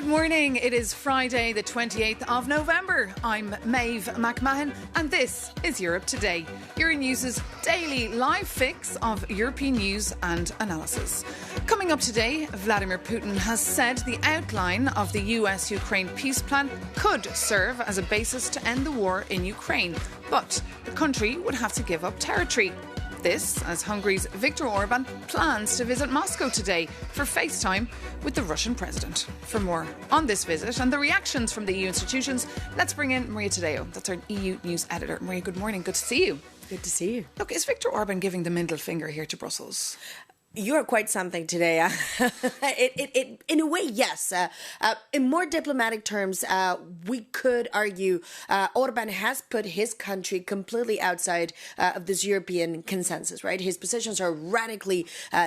Good morning. It is Friday, the 28th of November. I'm Méabh Mc Mahon, and this is Europe Today, Euronews' daily live fix of European news and analysis. Coming up today, Vladimir Putin has said the outline of the US-Ukraine peace plan could serve as a basis to end the war in Ukraine, but the country would have to give up territory. This as Hungary's Viktor Orban plans to visit Moscow today for FaceTime with the Russian president. For more on this visit and the reactions from the EU institutions, let's bring in Maria Tadeo. That's our EU news editor. Maria, good morning. Good to see you. Good to see you. Look, is Viktor Orban giving the middle finger here to Brussels? You are quite something today. In a way, yes. In more diplomatic terms, we could argue Orban has put his country completely outside of this European consensus, right? His positions are radically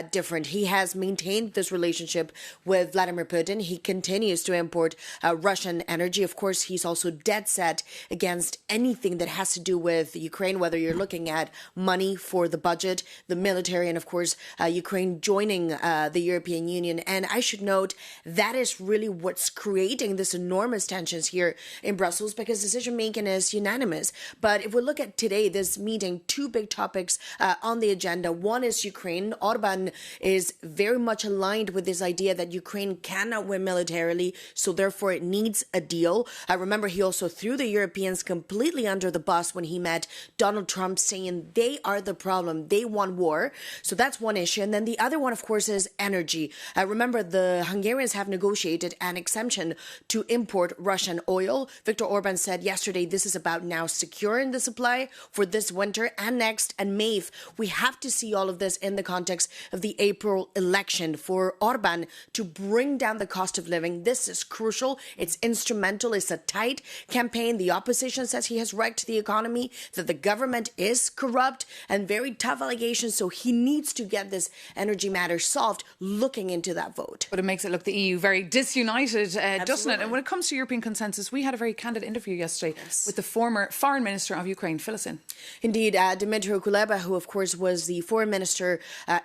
different. He has maintained this relationship with Vladimir Putin. He continues to import Russian energy. Of course, he's also dead set against anything that has to do with Ukraine, whether you're looking at money for the budget, the military, and of course, Ukraine joining the European Union. And I should note that is really what's creating this enormous tensions here in Brussels, because decision making is unanimous. But if we look at today, this meeting, two big topics on the agenda. One is Ukraine. Orban is very much aligned with this idea that Ukraine cannot win militarily, so therefore it needs a deal. I remember he also threw the Europeans completely under the bus when he met Donald Trump, saying they are the problem. They want war. So that's one issue. And then the other one, of course, is energy. Remember, the Hungarians have negotiated an exemption to import Russian oil. Viktor Orban said yesterday this is about now securing the supply for this winter and next. And Maeve, we have to see all of this in the context of the April election. For Orban to bring down the cost of living, this is crucial. It's instrumental. It's a tight campaign. The opposition says he has wrecked the economy, that the government is corrupt, and very tough allegations. So he needs to get this energy matter solved, looking into that vote. But it makes it look the EU very disunited, doesn't it? And when it comes to European consensus, we had a very candid interview yesterday with the former foreign minister of Ukraine. Fill us in. Indeed, Dmytro Kuleba, who of course was the foreign minister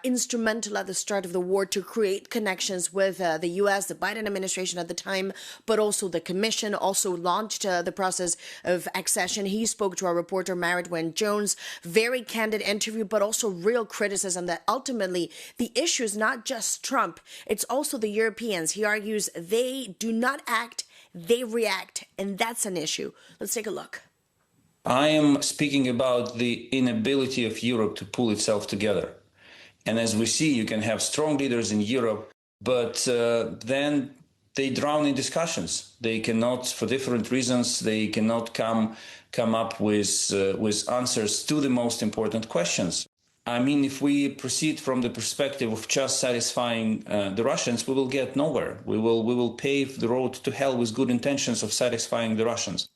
instrumental at the start of the war to create connections with the US, the Biden administration at the time, but also the Commission, also launched the process of accession. He spoke to our reporter Maria Tadeo. Very candid interview, but also real criticism that ultimately the issue is not just Trump, it's also the Europeans. He argues they do not act, they react, and that's an issue. Let's take a look. I am speaking about the inability of Europe to pull itself together. And as we see, you can have strong leaders in Europe, but then they drown in discussions. They cannot, for different reasons, they cannot come up with answers to the most important questions. I mean, if we proceed from the perspective of just satisfying the Russians, we will get nowhere. We will pave the road to hell with good intentions of satisfying the Russians.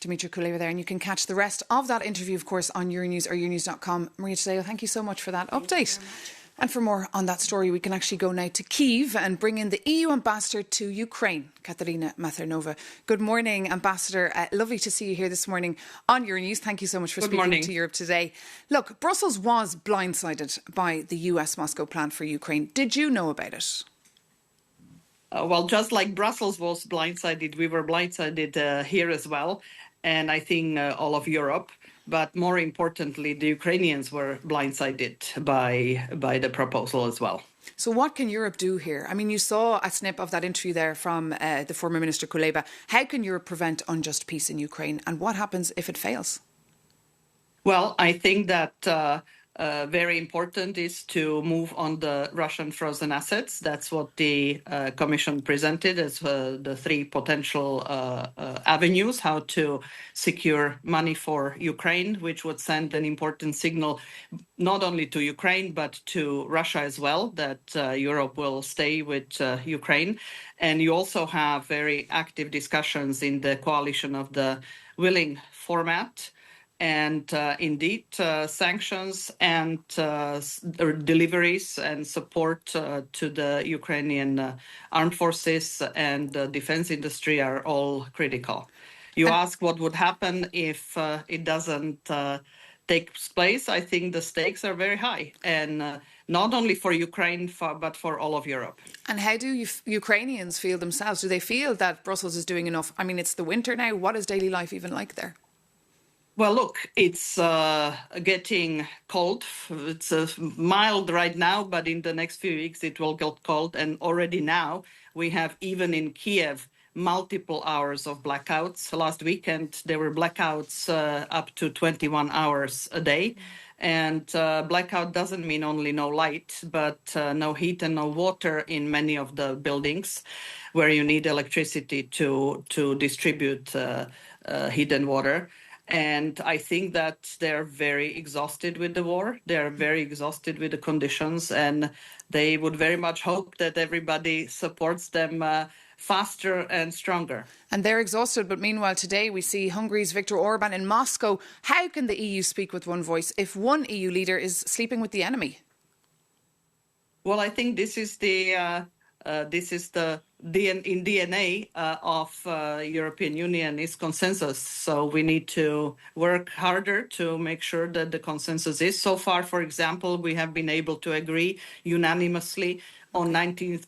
Dmytro Kuleba there, and you can catch the rest of that interview, of course, on Euronews or Euronews.com. Maria Tadeo, thank you so much for that update. And for more on that story, we can actually go now to Kyiv and bring in the EU ambassador to Ukraine, Katerina Mathernova. Good morning, Ambassador. Lovely to see you here this morning on Euronews. Thank you so much for speaking to Europe Today. Look, Brussels was blindsided by the US Moscow plan for Ukraine. Did you know about it? Well, just like Brussels was blindsided, we were blindsided here as well. And I think all of Europe. But more importantly, the Ukrainians were blindsided by the proposal as well. So what can Europe do here? I mean, you saw a snip of that interview there from the former Minister Kuleba. How can Europe prevent unjust peace in Ukraine? And what happens if it fails? Well, I think that very important is to move on the Russian frozen assets. That's what the Commission presented as the three potential avenues, how to secure money for Ukraine, which would send an important signal not only to Ukraine, but to Russia as well, that Europe will stay with Ukraine. And you also have very active discussions in the coalition of the willing format. And indeed, sanctions and deliveries and support to the Ukrainian armed forces and the defense industry are all critical. You ask what would happen if it doesn't takes place, I think the stakes are very high, and not only for Ukraine, but for all of Europe. And how do Ukrainians feel themselves? Do they feel that Brussels is doing enough? I mean, it's the winter now. What is daily life even like there? Well, look, it's getting cold. It's mild right now, but in the next few weeks it will get cold. And already now we have, even in Kiev, multiple hours of blackouts. Last weekend there were blackouts up to 21 hours a day. And blackout doesn't mean only no light, but no heat and no water in many of the buildings where you need electricity to distribute heat and water. And I think that they're very exhausted with the war. They're very exhausted with the conditions, and they would very much hope that everybody supports them faster and stronger. And they're exhausted. But meanwhile, today we see Hungary's Viktor Orban in Moscow. How can the EU speak with one voice if one EU leader is sleeping with the enemy? Well, I think this is the DNA of European Union is consensus. So we need to work harder to make sure that the consensus is. So far, for example, we have been able to agree unanimously on 19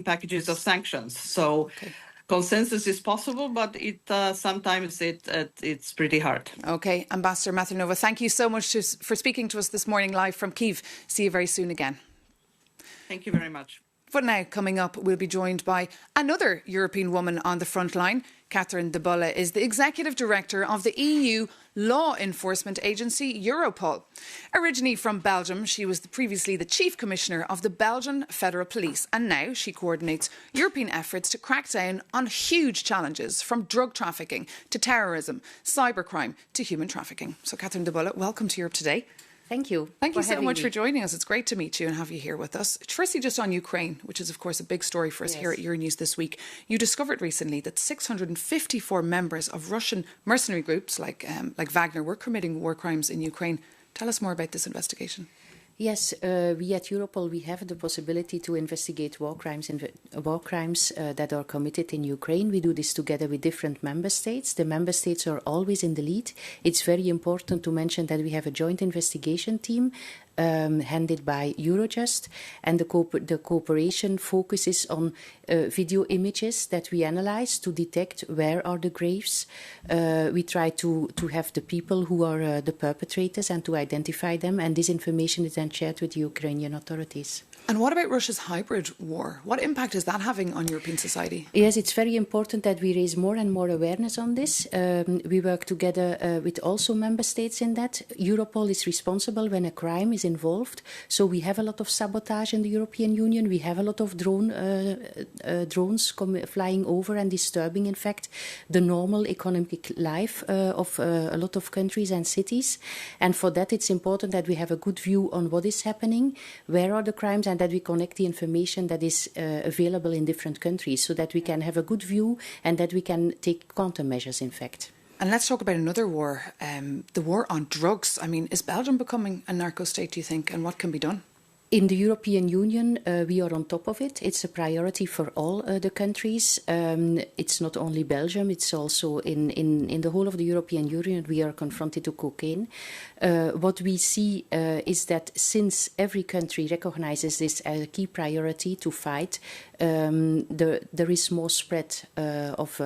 packages of sanctions. So consensus is possible, but sometimes it's pretty hard. OK, Ambassador Maternova, thank you so much for speaking to us this morning live from Kyiv. See you very soon again. Thank you very much. But now, coming up, we'll be joined by another European woman on the front line. Catherine de Bolle is the Executive Director of the EU law enforcement agency Europol. Originally from Belgium, she was previously the Chief Commissioner of the Belgian Federal Police, and now she coordinates European efforts to crack down on huge challenges from drug trafficking to terrorism, cybercrime to human trafficking. So Catherine de Bolle, welcome to Europe Today. Thank you. Thank you so much for joining us. It's great to meet you and have you here with us. Firstly, just on Ukraine, which is, of course, a big story for us here at Euronews this week. You discovered recently that 654 members of Russian mercenary groups like Wagner were committing war crimes in Ukraine. Tell us more about this investigation. Yes, we at Europol, we have the possibility to investigate war crimes that are committed in Ukraine. We do this together with different member states. The member states are always in the lead. It's very important to mention that we have a joint investigation team handed by Eurojust, and the cooperation focuses on video images that we analyze to detect where are the graves. We try to have the people who are the perpetrators and to identify them, and this information is then shared with the Ukrainian authorities. And what about Russia's hybrid war? What impact is that having on European society? Yes, it's very important that we raise more and more awareness on this. We work together with also member states in that. Europol is responsible when a crime is involved. So we have a lot of sabotage in the European Union. We have a lot of drones flying over and disturbing, in fact, the normal economic life of a lot of countries and cities. And for that, it's important that we have a good view on what is happening, where are the crimes, and that we connect the information that is available in different countries so that we can have a good view and that we can take countermeasures, in fact. And let's talk about another war, the war on drugs. I mean, is Belgium becoming a narco state, do you think, and what can be done? In the European Union, we are on top of it. It's a priority for all the countries. It's not only Belgium, it's also in the whole of the European Union we are confronted to cocaine. What we see is that since every country recognizes this as a key priority to fight, there is more spread of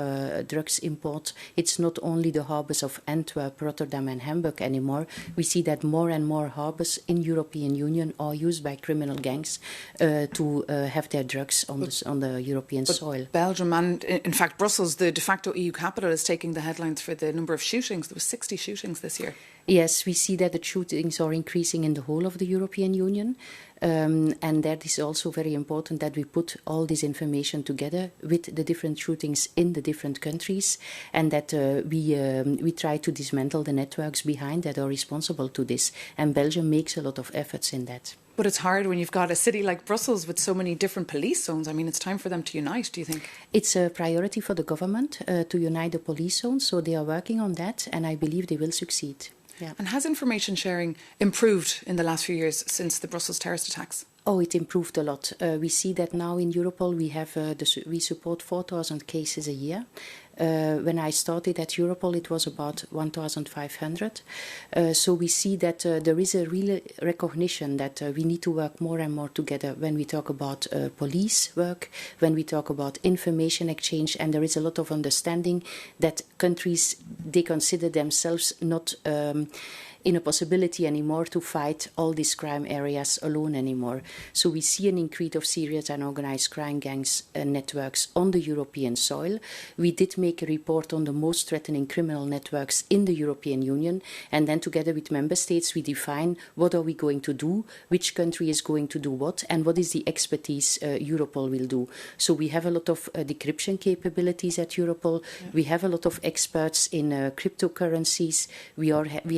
drugs import. It's not only the harbours of Antwerp, Rotterdam and Hamburg anymore. We see that more and more harbours in European Union are used by criminal gangs to have their drugs on the European soil. Belgium and, in fact, Brussels, the de facto EU capital, is taking the headlines for the number of shootings. There were 60 shootings this year. Yes, we see that the shootings are increasing in the whole of the European Union. And that is also very important that we put all this information together with the different shootings in the different countries, and that we try to dismantle the networks behind that are responsible to this. And Belgium makes a lot of efforts in that. But it's hard when you've got a city like Brussels with so many different police zones. I mean, it's time for them to unite, do you think? It's a priority for the government to unite the police zones, so they are working on that, and I believe they will succeed. Yeah. And has information sharing improved in the last few years since the Brussels terrorist attacks? Oh, it improved a lot. We see that now in Europol we support 4,000 cases a year. When I started at Europol, it was about 1,500. So we see that there is a real recognition that we need to work more and more together when we talk about police work, when we talk about information exchange, and there is a lot of understanding that countries, they consider themselves not in a possibility anymore to fight all these crime areas alone anymore. So we see an increase of serious and organized crime gangs and networks on the European soil. We did make a report on the most threatening criminal networks in the European Union, and then together with member states we define what are we going to do, which country is going to do what, and what is the expertise Europol will do. So we have a lot of decryption capabilities at Europol. Yeah. We have a lot of experts in cryptocurrencies. We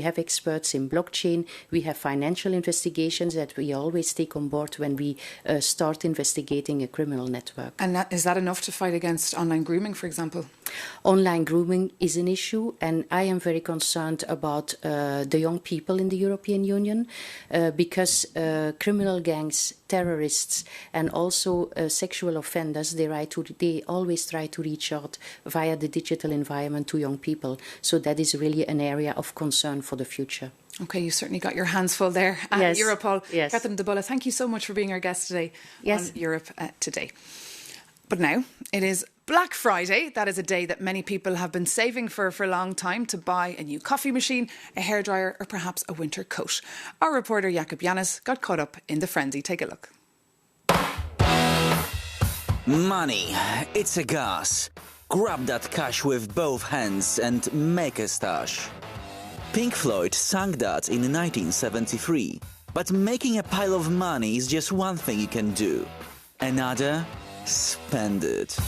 have experts in blockchain. We have financial investigations that we always take on board when we start investigating a criminal network. And is that enough to fight against online grooming, for example? Online grooming is an issue, and I am very concerned about the young people in the European Union because criminal gangs, terrorists, and also sexual offenders, they always try to reach out via the digital environment to young people. So that is really an area of concern for the future. Okay, you certainly got your hands full there at yes. Europol. Yes. Catherine de Bulla, thank you so much for being our guest today yes. on Europe Today. But now it is Black Friday. That is a day that many people have been saving for a long time to buy a new coffee machine, a hairdryer, or perhaps a winter coat. Our reporter Jakub Janis got caught up in the frenzy. Take a look. Money, it's a gas. Grab that cash with both hands and make a stash. Pink Floyd sang that in 1973. But making a pile of money is just one thing you can do. Another, spend it.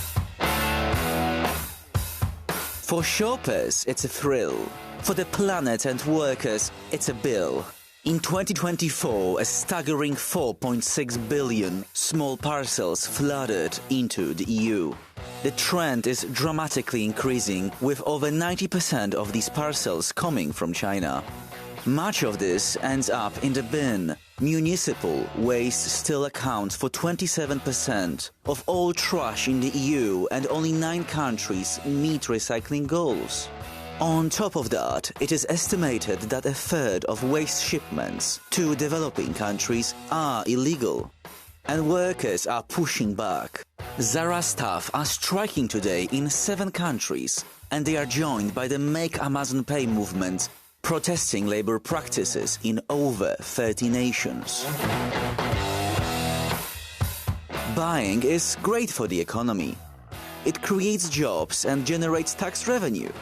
For shoppers, it's a thrill. For the planet and workers, it's a bill. In 2024, a staggering 4.6 billion small parcels flooded into the EU. The trend is dramatically increasing, with over 90% of these parcels coming from China. Much of this ends up in the bin. Municipal waste still accounts for 27% of all trash in the EU, and only 9 countries meet recycling goals. On top of that, it is estimated that a third of waste shipments to developing countries are illegal. And workers are pushing back. Zara staff are striking today in 7 countries, and they are joined by the Make Amazon Pay movement, protesting labor practices in over 30 nations. Buying is great for the economy. It creates jobs and generates tax revenue.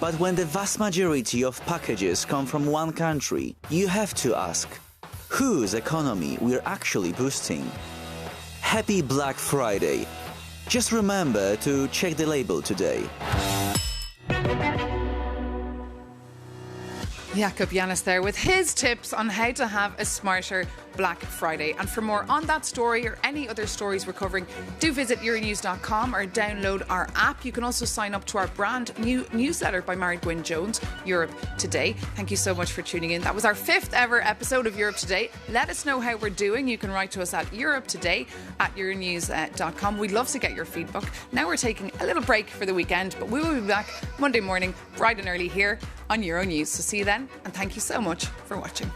But when the vast majority of packages come from one country, you have to ask, whose economy we're actually boosting? Happy Black Friday. Just remember to check the label today. Jakub Janis there with his tips on how to have a smarter Black Friday. And for more on that story or any other stories we're covering, do visit Euronews.com or download our app. You can also sign up to our brand new newsletter by Mary Gwynne Jones, Europe Today. Thank you so much for tuning in. That was our 5th ever episode of Europe Today. Let us know how we're doing. You can write to us at europetoday@euronews.com. We'd love to get your feedback. Now we're taking a little break for the weekend, but we will be back Monday morning bright and early here on Euronews. So see you then, and thank you so much for watching.